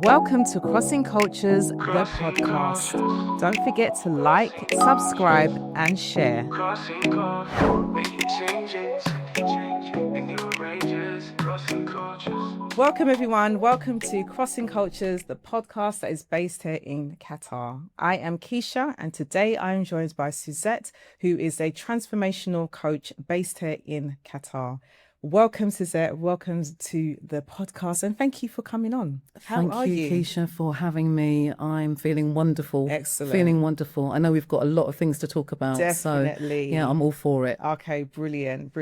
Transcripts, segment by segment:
Welcome to Crossing Cultures, the podcast. Don't forget to like, subscribe, and share. Crossing cultures, making changes, and new ranges, crossing cultures. Welcome, everyone. Welcome to Crossing Cultures, the podcast that is based here in Qatar. I am Keisha, and today I am joined by Suzett, who is a transformational coach based here in Qatar. Welcome, Suzett. Welcome to the podcast, and thank you for coming on. Thank you, Keisha, for having me. I'm feeling wonderful. Excellent. Feeling wonderful. I know we've got a lot of things to talk about. Definitely. So, yeah, I'm all for it. Okay, brilliant.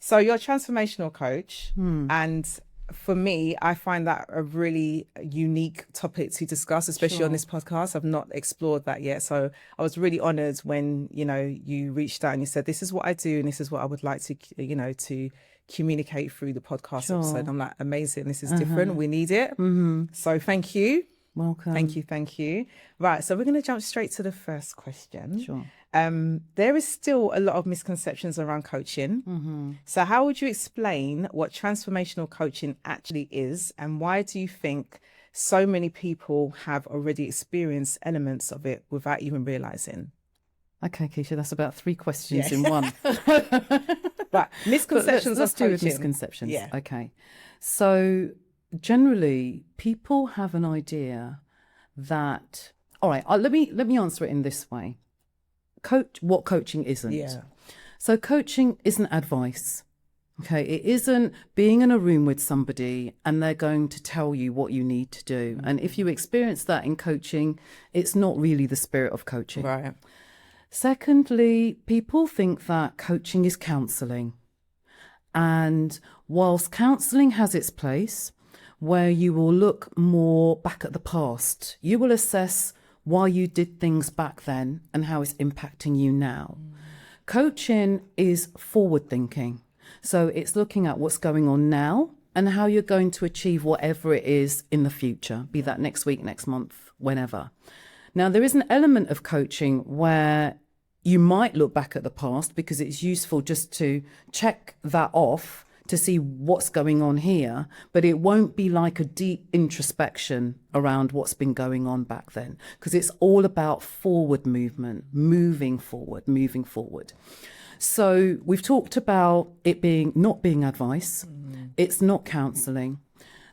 So you're a transformational coach, and for me, I find that a really unique topic to discuss, especially on this podcast. I've not explored that yet. So I was really honored when, you reached out and you said, this is what I do and this is what I would like to, to communicate through the podcast episode. I'm like, amazing. This is different. We need it. So thank you. Welcome. Thank you. Right. So we're going to jump straight to the first question. Sure. There is still a lot of misconceptions around coaching. So how would you explain what transformational coaching actually is, and why do you think so many people have already experienced elements of it without even realizing? Okay, Keisha, that's about 3 questions in one. But misconceptions let's of do coaching. with misconceptions. Yeah. Okay. So generally, people have an idea that, all right, let me answer it in this way. What coaching isn't. Yeah. So coaching isn't advice. Okay, it isn't being in a room with somebody and they're going to tell you what you need to do. And if you experience that in coaching, it's not really the spirit of coaching. Right. Secondly, people think that coaching is counselling. And whilst counselling has its place, where you will look more back at the past, you will assess why you did things back then and how it's impacting you now. Coaching is forward thinking. So it's looking at what's going on now and how you're going to achieve whatever it is in the future, be that next week, next month, whenever. Now, there is an element of coaching where you might look back at the past because it's useful just to check that off to see what's going on here, but it won't be like a deep introspection around what's been going on back then, because it's all about forward movement, moving forward. So we've talked about it not being advice. It's not counselling.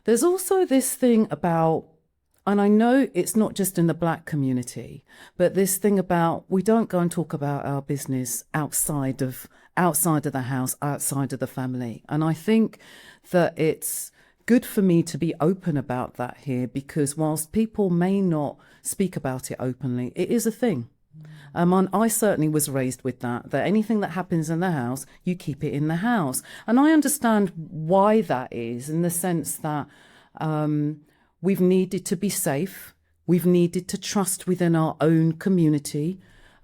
There's also this thing about, and I know it's not just in the Black community, but this thing about we don't go and talk about our business outside of the house, outside of the family. And I think that it's good for me to be open about that here, because whilst people may not speak about it openly, it is a thing. And I certainly was raised with that anything that happens in the house, you keep it in the house. And I understand why that is, in the sense that we've needed to be safe. We've needed to trust within our own community.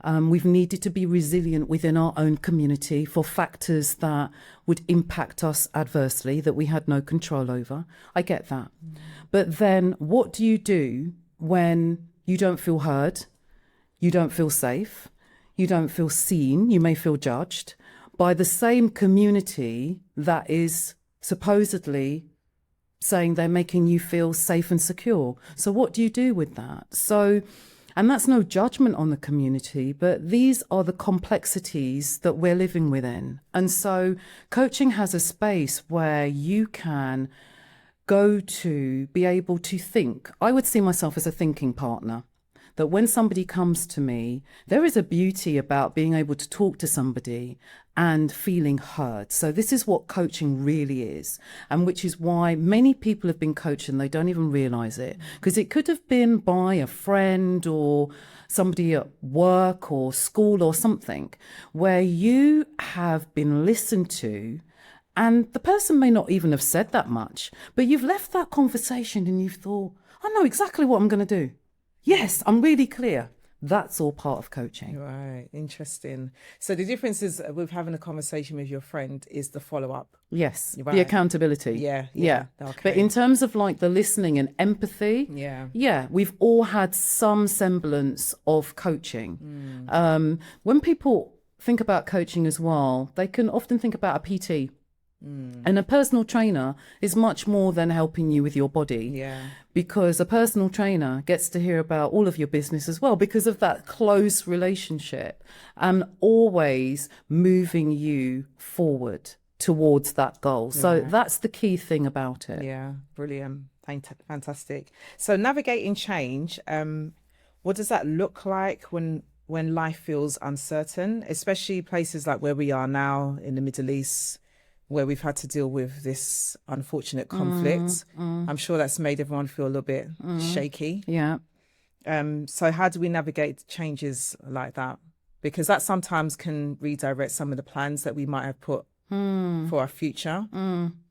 We've needed to be resilient within our own community for factors that would impact us adversely, that we had no control over. I get that. But then what do you do when you don't feel heard? You don't feel safe? You don't feel seen? You may feel judged by the same community that is supposedly saying they're making you feel safe and secure. So what do you do with that? So, and that's no judgment on the community, but these are the complexities that we're living within. And so coaching has a space where you can go to be able to think. I would see myself as a thinking partner. That when somebody comes to me, there is a beauty about being able to talk to somebody and feeling heard. So this is what coaching really is, and which is why many people have been coached and they don't even realize it, because it could have been by a friend or somebody at work or school or something, where you have been listened to. And the person may not even have said that much, but you've left that conversation and you've thought, I know exactly what I'm going to do. Yes, I'm really clear. That's all part of coaching. Right. Interesting. So the difference is with having a conversation with your friend is the follow-up. Yes. Right. The accountability. Yeah. Okay. But in terms of like the listening and empathy, we've all had some semblance of coaching. When people think about coaching as well, they can often think about a PT. And a personal trainer is much more than helping you with your body. Yeah. Because a personal trainer gets to hear about all of your business as well because of that close relationship and always moving you forward towards that goal. So that's the key thing about it. Yeah, brilliant. Fantastic. So navigating change, what does that look like when life feels uncertain, especially places like where we are now in the Middle East, where we've had to deal with this unfortunate conflict? I'm sure that's made everyone feel a little bit shaky. Yeah. So how do we navigate changes like that? Because that sometimes can redirect some of the plans that we might have put for our future.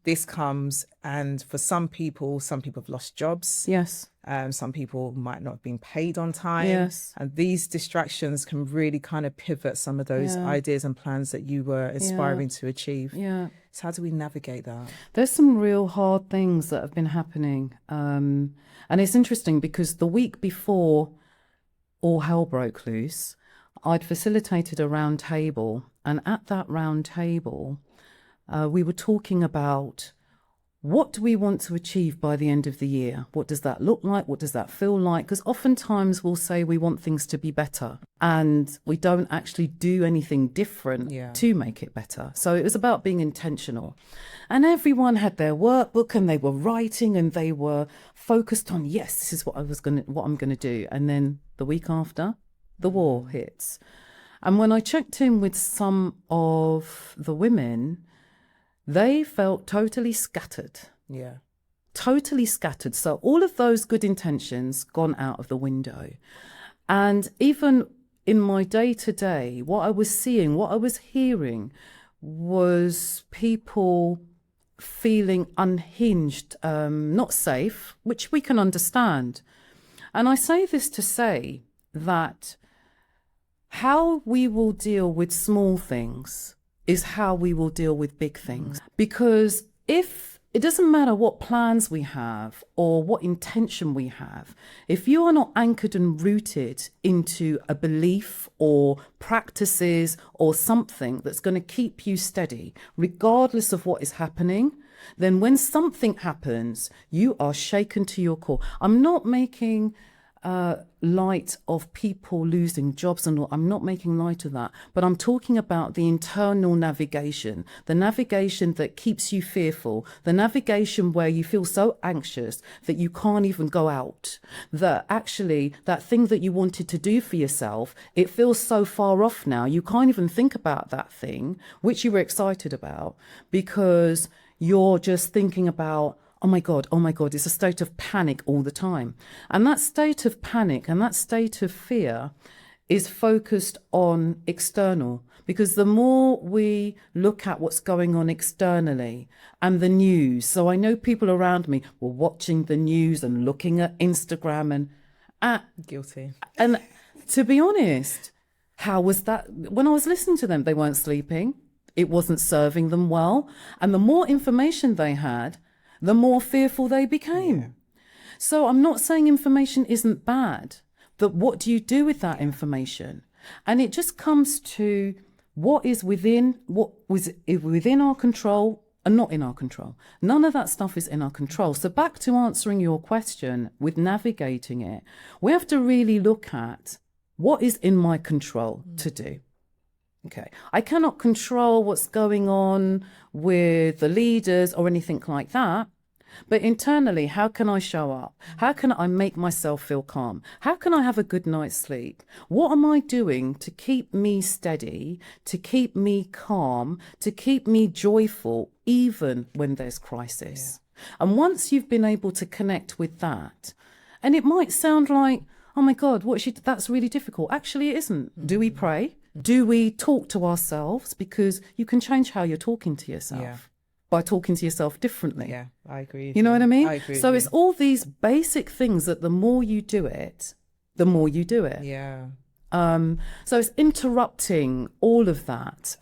This comes, and for some people have lost jobs. Yes. Some people might not have been paid on time. Yes. And these distractions can really kind of pivot some of those ideas and plans that you were aspiring to achieve. Yeah. So how do we navigate that? There's some real hard things that have been happening. And it's interesting because the week before all hell broke loose, I'd facilitated a round table. And at that round table, we were talking about what do we want to achieve by the end of the year? What does that look like? What does that feel like? Because oftentimes we'll say we want things to be better and we don't actually do anything different to make it better. So it was about being intentional. And everyone had their workbook and they were writing and they were focused on, yes, this is what I'm going to do. And then the week after, the war hits. And when I checked in with some of the women, they felt totally scattered. Yeah. Totally scattered. So all of those good intentions gone out of the window. And even in my day-to-day, what I was seeing, what I was hearing was people feeling unhinged, not safe, which we can understand. And I say this to say that how we will deal with small things is how we will deal with big things. Because if it doesn't matter what plans we have or what intention we have, if you are not anchored and rooted into a belief or practices or something that's going to keep you steady, regardless of what is happening, then when something happens, you are shaken to your core. I'm not making light of people losing jobs and all. I'm not making light of that, but I'm talking about the internal navigation, the navigation that keeps you fearful, the navigation where you feel so anxious that you can't even go out, that actually that thing that you wanted to do for yourself, it feels so far off now, you can't even think about that thing which you were excited about because you're just thinking about, oh my God, it's a state of panic all the time. And that state of panic and that state of fear is focused on external, because the more we look at what's going on externally and the news. So I know people around me were watching the news and looking at Instagram and Guilty. And to be honest, how was that? When I was listening to them, they weren't sleeping. It wasn't serving them well. And the more information they had, the more fearful they became. Yeah. So I'm not saying information isn't bad, but what do you do with that information? And it just comes to what was within our control and not in our control. None of that stuff is in our control. So back to answering your question with navigating it, we have to really look at what is in my control to do. Okay, I cannot control what's going on with the leaders or anything like that. But internally, how can I show up? How can I make myself feel calm? How can I have a good night's sleep? What am I doing to keep me steady, to keep me calm, to keep me joyful, even when there's crisis? Yeah. And once you've been able to connect with that, and it might sound like, oh my God, that's really difficult. Actually, it isn't. Mm-hmm. Do we pray? Do we talk to ourselves? Because you can change how you're talking to yourself by talking to yourself differently. Yeah, I agree. You know what I mean? I agree. So it's all these basic things that the more you do it, the more you do it. Yeah. So it's interrupting all of that.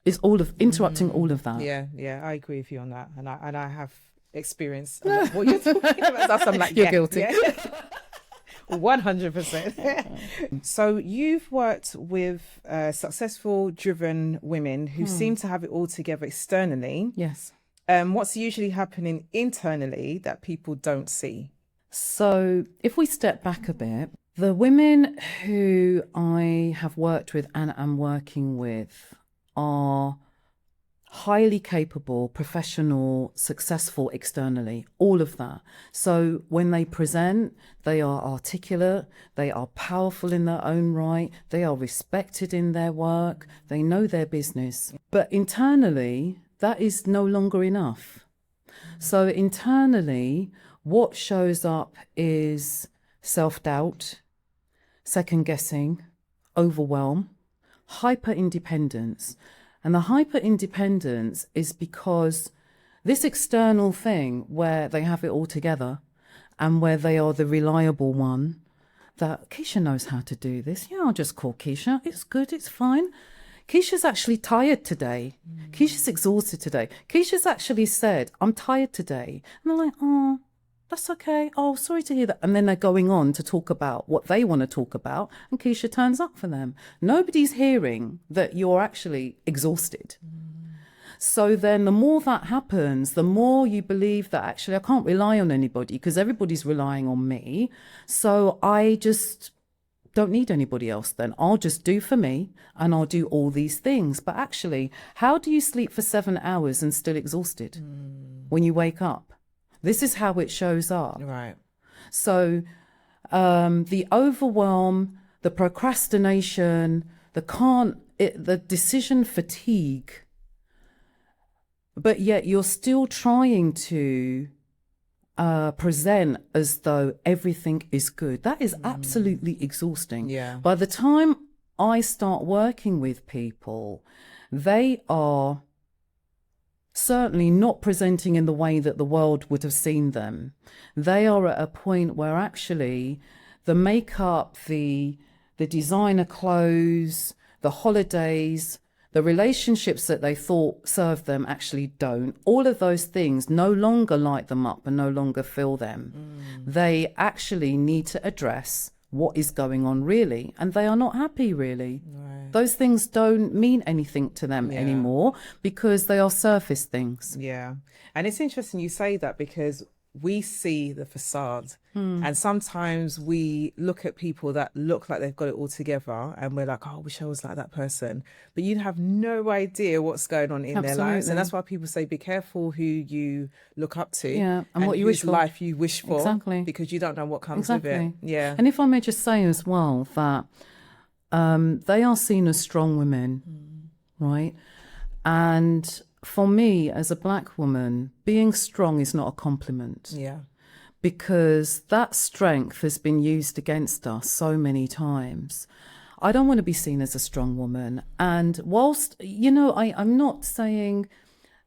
It's interrupting all of that. Yeah, I agree with you on that. And I have experienced what you're talking about. I'm like, you're guilty. Yeah. 100%. So you've worked with successful, driven women who seem to have it all together externally. Yes. What's usually happening internally that people don't see? So if we step back a bit, the women who I have worked with and am working with are highly capable, professional, successful externally, all of that. So when they present, they are articulate, they are powerful in their own right, they are respected in their work, they know their business. But internally, that is no longer enough. So internally, what shows up is self-doubt, second-guessing, overwhelm, hyper-independence. And the hyper-independence is because this external thing where they have it all together and where they are the reliable one, that Keisha knows how to do this. Yeah, I'll just call Keisha. It's good. It's fine. Keisha's actually tired today. Keisha's exhausted today. Keisha's actually said, I'm tired today. And they're like, oh, that's okay. Oh, sorry to hear that. And then they're going on to talk about what they want to talk about. And Keisha turns up for them. Nobody's hearing that you're actually exhausted. So then the more that happens, the more you believe that actually I can't rely on anybody because everybody's relying on me. So I just don't need anybody else then. I'll just do for me and I'll do all these things. But actually, how do you sleep for 7 hours and still exhausted when you wake up? This is how it shows up. Right. So the overwhelm, the procrastination, the decision fatigue, but yet you're still trying to present as though everything is good. That is absolutely exhausting. Yeah. By the time I start working with people, they are certainly not presenting in the way that the world would have seen them. They are at a point where actually the makeup, the designer clothes, the holidays, the relationships that they thought served them actually don't. All of those things no longer light them up and no longer fill them. They actually need to address what is going on really, and they are not happy really. Right. Those things don't mean anything to them anymore because they are surface things. Yeah. And it's interesting you say that because we see the facade and sometimes we look at people that look like they've got it all together and we're like, oh, I wish I was like that person. But you have no idea what's going on in their lives. And that's why people say be careful who you look up to and what you wish for. Life you wish for. Exactly. Because you don't know what comes with it. Yeah. And if I may just say as well that they are seen as strong women, right? And for me, as a Black woman, being strong is not a compliment. Yeah. Because that strength has been used against us so many times. I don't want to be seen as a strong woman. And whilst, I'm not saying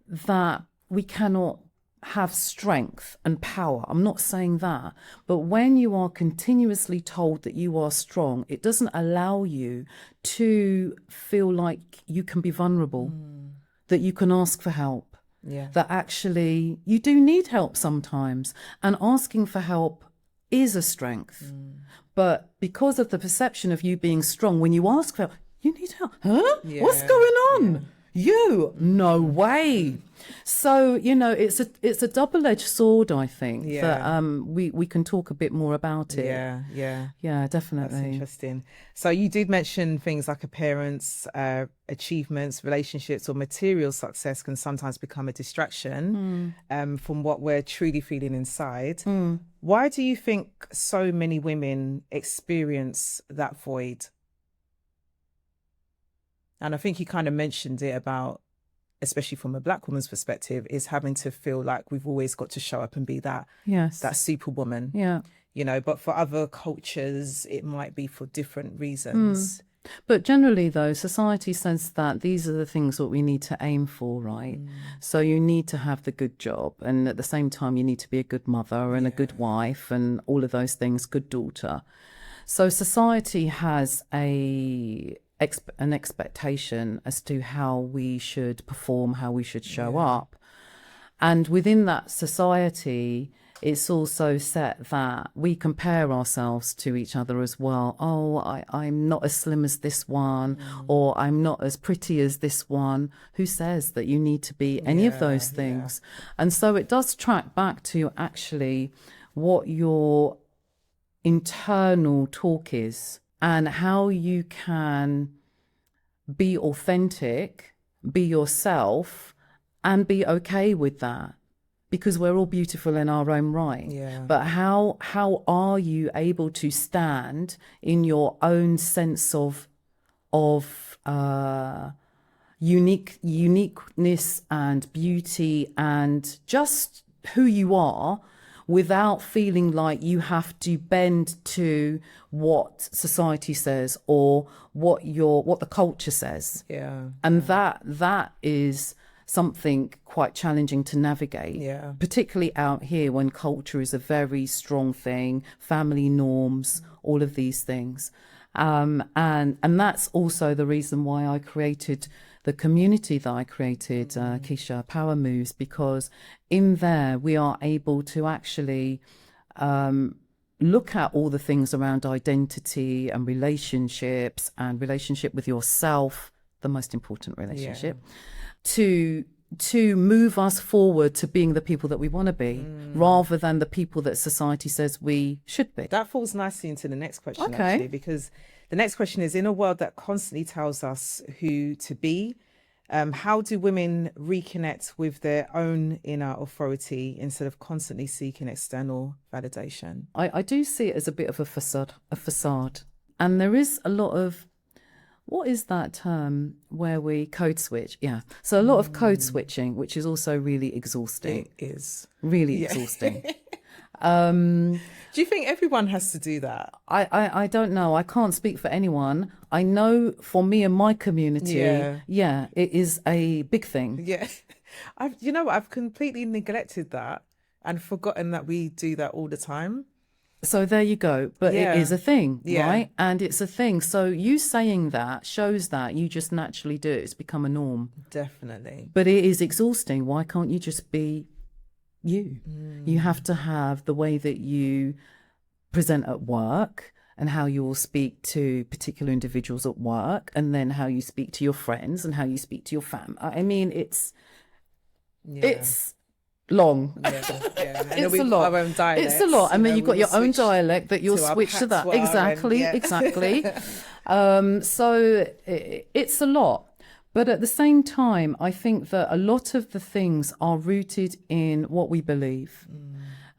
that we cannot have strength and power. I'm not saying that. But when you are continuously told that you are strong, it doesn't allow you to feel like you can be vulnerable. That you can ask for help, that actually you do need help sometimes. And asking for help is a strength. But because of the perception of you being strong, when you ask for help, you need help. Huh? Yeah. What's going on? You? No way. So, it's a double-edged sword, I think, that we can talk a bit more about it. Yeah, definitely. That's interesting. So you did mention things like appearance, achievements, relationships, or material success can sometimes become a distraction from what we're truly feeling inside. Why do you think so many women experience that void? And I think you kind of mentioned it about, especially from a Black woman's perspective, is having to feel like we've always got to show up and be that superwoman. Yeah. But for other cultures, it might be for different reasons. But generally, though, society says that these are the things that we need to aim for, right? So you need to have the good job. And at the same time, you need to be a good mother and a good wife and all of those things, good daughter. So society has an expectation as to how we should perform, how we should show up. And within that society, it's also set that we compare ourselves to each other as well. Oh, I'm not as slim as this one, or I'm not as pretty as this one. Who says that you need to be any of those things? And so it does track back to actually what your internal talk is and how you can be authentic, be yourself, and be okay with that, because we're all beautiful in our own right. But how are you able to stand in your own sense of uniqueness and beauty and just who you are, without feeling like you have to bend to what society says or what the culture says? And that is something quite challenging to navigate, particularly out here when culture is a very strong thing, family norms, all of these things. And that's also the reason why I created the community that I created, Keisha Power Moves, because in there we are able to actually look at all the things around identity and relationships and relationship with yourself, the most important relationship, to move us forward to being the people that we want to be, rather than the people that society says we should be. That falls nicely into the next question, actually, because the next question is, in a world that constantly tells us who to be, how do women reconnect with their own inner authority instead of constantly seeking external validation? I do see it as a bit of a facade. And there is a lot of, what is that term where we code switch? So a lot of code switching, which is also really exhausting. It is. Really exhausting. Do you think everyone has to do that? I don't know. I can't speak for anyone. I know for me and my community, it is a big thing. I've completely neglected that and forgotten that we do that all the time. So there you go. But it is a thing, right? And it's a thing. So you saying that shows that you just naturally do it. It's become a norm. Definitely. But it is exhausting. Why can't you just be you? You have to have the way that you present at work and how you will speak to particular individuals at work, and then how you speak to your friends and how you speak to your family. I mean, it's long. It's a lot. Our own dialects, it's a lot. And then you've got your own dialect that you'll switch to that. Exactly. So it's a lot. But at the same time, I think that a lot of the things are rooted in what we believe.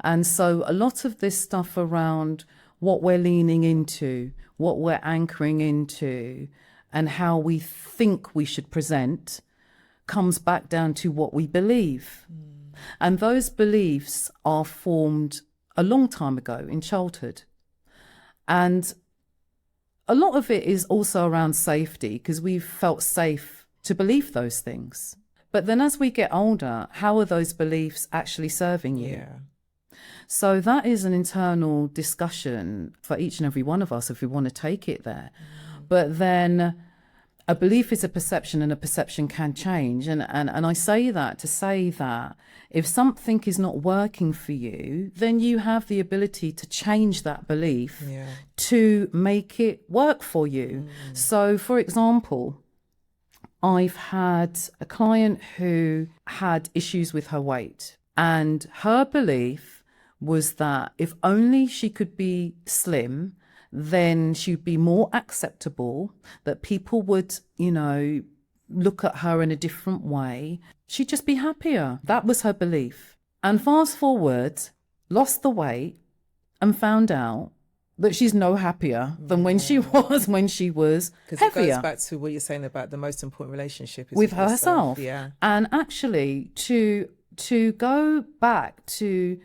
And so a lot of this stuff around what we're leaning into, what we're anchoring into, and how we think we should present comes back down to what we believe. And those beliefs are formed a long time ago in childhood. And a lot of it is also around safety, because we've felt safe to believe those things. But then as we get older, how are those beliefs actually serving you? So that is an internal discussion for each and every one of us if we want to take it there. But then a belief is a perception, and a perception can change. And I say that to say that if something is not working for you, then you have the ability to change that belief to make it work for you. So, for example, I've had a client who had issues with her weight, and her belief was that if only she could be slim, then she'd be more acceptable, that people would, look at her in a different way. She'd just be happier. That was her belief. And fast forward, lost the weight and found out that she's no happier than when she was heavier. Because it goes back to what you're saying about the most important relationship is with herself. Yeah. And actually to go back to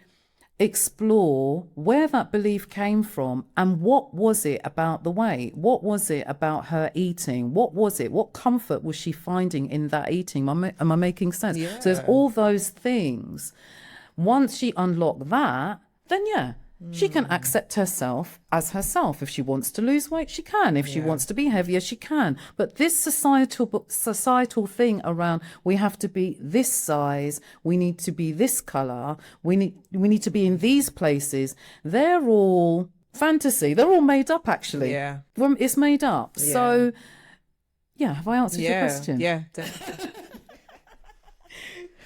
explore where that belief came from, and what was it about the weight? What was it about her eating? What was it? What comfort was she finding in that eating? Am I making sense? So there's all those things. Once she unlocked that, then She can accept herself as herself. If she wants to lose weight, she can. If she wants to be heavier, she can. But this societal thing around, we have to be this size, we need to be this colour, we need to be in these places, they're all fantasy. They're all made up, actually. Yeah. It's made up. Yeah. So, yeah, have I answered your question? Yeah, definitely.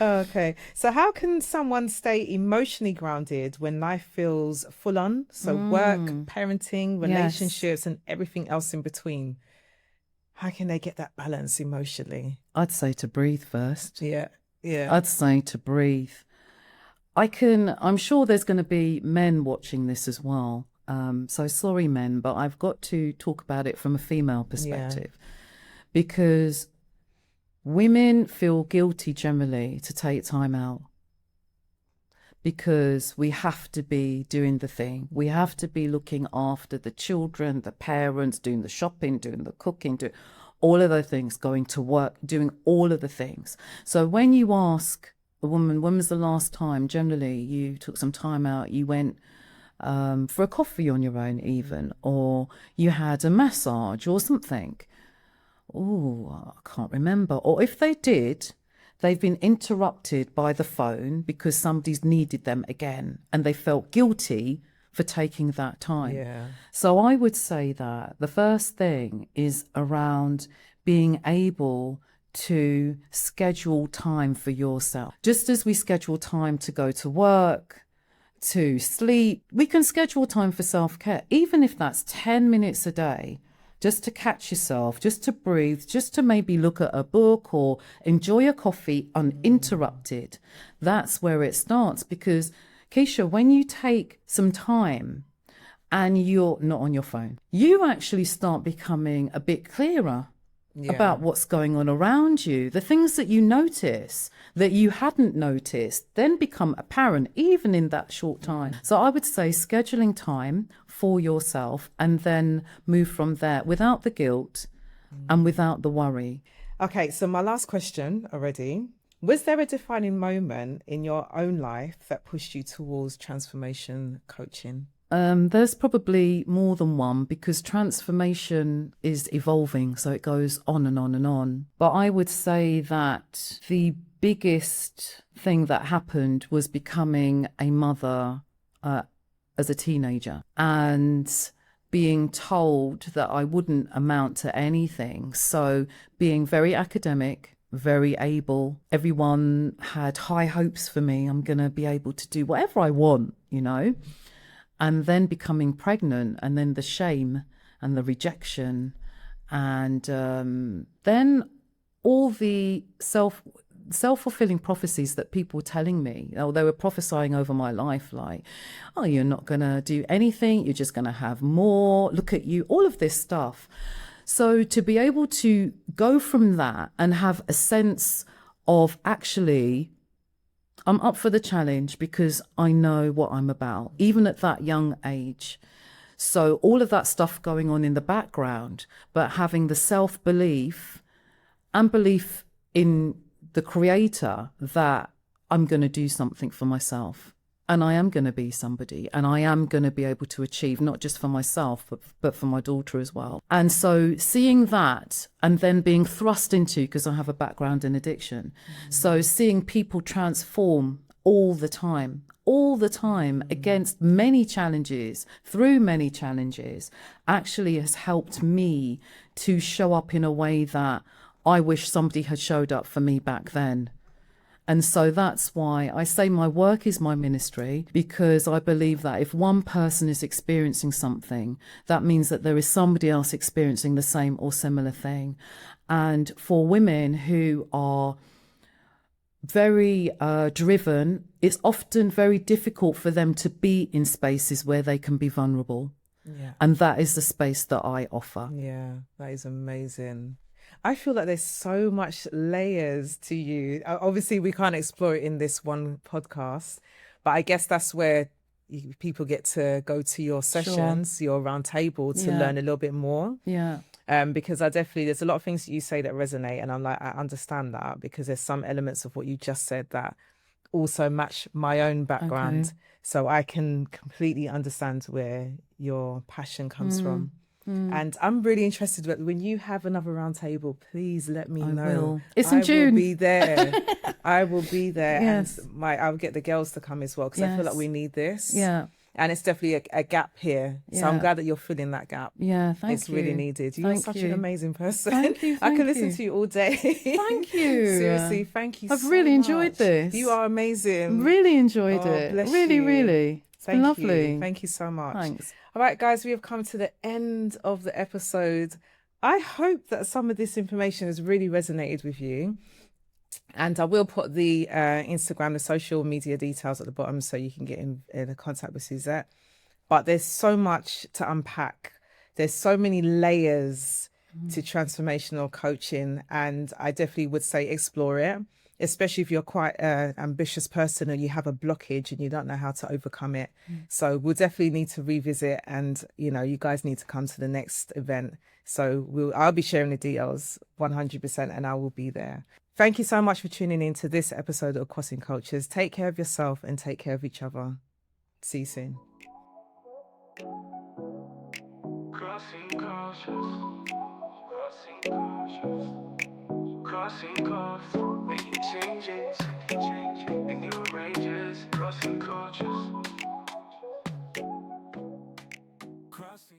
Okay. So how can someone stay emotionally grounded when life feels full on? So work, parenting, relationships, and everything else in between. How can they get that balance emotionally? I'd say to breathe first. Yeah. I'd say to breathe. I'm sure there's going to be men watching this as well. So sorry, men, but I've got to talk about it from a female perspective, because women feel guilty generally to take time out, because we have to be doing the thing. We have to be looking after the children, the parents, doing the shopping, doing the cooking, doing all of those things, going to work, doing all of the things. So when you ask a woman, when was the last time generally you took some time out, you went for a coffee on your own even, or you had a massage or something? Oh, I can't remember. Or if they did, they've been interrupted by the phone because somebody's needed them again and they felt guilty for taking that time. Yeah. So I would say that the first thing is around being able to schedule time for yourself. Just as we schedule time to go to work, to sleep, we can schedule time for self-care, even if that's 10 minutes a day, just to catch yourself, just to breathe, just to maybe look at a book or enjoy a coffee uninterrupted. That's where it starts, because Keisha, when you take some time and you're not on your phone, you actually start becoming a bit clearer about what's going on around you. The things that you notice that you hadn't noticed then become apparent even in that short time. So I would say scheduling time for yourself and then move from there without the guilt and without the worry. Okay, so my last question already. Was there a defining moment in your own life that pushed you towards transformation coaching? There's probably more than one, because transformation is evolving, so it goes on and on and on. But I would say that the biggest thing that happened was becoming a mother as a teenager and being told that I wouldn't amount to anything. So being very academic, very able, everyone had high hopes for me. I'm going to be able to do whatever I want, you know. And then becoming pregnant, and then the shame and the rejection, and then all the self-fulfilling prophecies that people were telling me. Oh, they were prophesying over my life, like, oh, you're not going to do anything, you're just going to have more, look at you, all of this stuff. So to be able to go from that and have a sense of, actually, I'm up for the challenge because I know what I'm about, even at that young age. So all of that stuff going on in the background, but having the self-belief and belief in the creator that I'm going to do something for myself. And I am going to be somebody, and I am going to be able to achieve, not just for myself, but for my daughter as well. And so seeing that, and then being thrust into, because I have a background in addiction, so seeing people transform all the time against many challenges, through many challenges, actually has helped me to show up in a way that I wish somebody had showed up for me back then. And so that's why I say my work is my ministry, because I believe that if one person is experiencing something, that means that there is somebody else experiencing the same or similar thing. And for women who are very driven, it's often very difficult for them to be in spaces where they can be vulnerable. Yeah. And that is the space that I offer. Yeah, that is amazing. I feel like there's so much layers to you. Obviously, we can't explore it in this one podcast, but I guess that's where people get to go to your sessions, your round table, to learn a little bit more. Yeah. Because there's a lot of things that you say that resonate, and I'm like, I understand that, because there's some elements of what you just said that also match my own background. Okay. So I can completely understand where your passion comes from. And I'm really interested, but when you have another roundtable, please let me know. will. It's in I June. will be there. I will be there. Yes. And I'll get the girls to come as well, because I feel like Yes. we need this. Yeah. And it's definitely a gap here. So I'm Yeah. glad that you're filling that gap. Yeah, thank It's you. really needed. You're Thank such you. an amazing person. Thank you, I could thank listen you. to you all day. Thank you. Seriously, thank you I've so really enjoyed much. this. You are amazing. Really enjoyed Oh, it. bless Really, you. really. It's been Thank lovely. you. Thank you so much. Thanks. All right, guys, we have come to the end of the episode. I hope that some of this information has really resonated with you. And I will put the Instagram, the social media details at the bottom so you can get in contact with Suzett. But there's so much to unpack. There's so many layers to transformational coaching. And I definitely would say explore it, especially if you're quite an ambitious person or you have a blockage and you don't know how to overcome it. So we'll definitely need to revisit, and, you know, you guys need to come to the next event. So I'll be sharing the details 100%, and I will be there. Thank you so much for tuning in to this episode of Crossing Cultures. Take care of yourself and take care of each other. See you soon. Crossing cultures, crossing cultures, crossing cultures, making changes in new ranges, crossing cultures, crossing.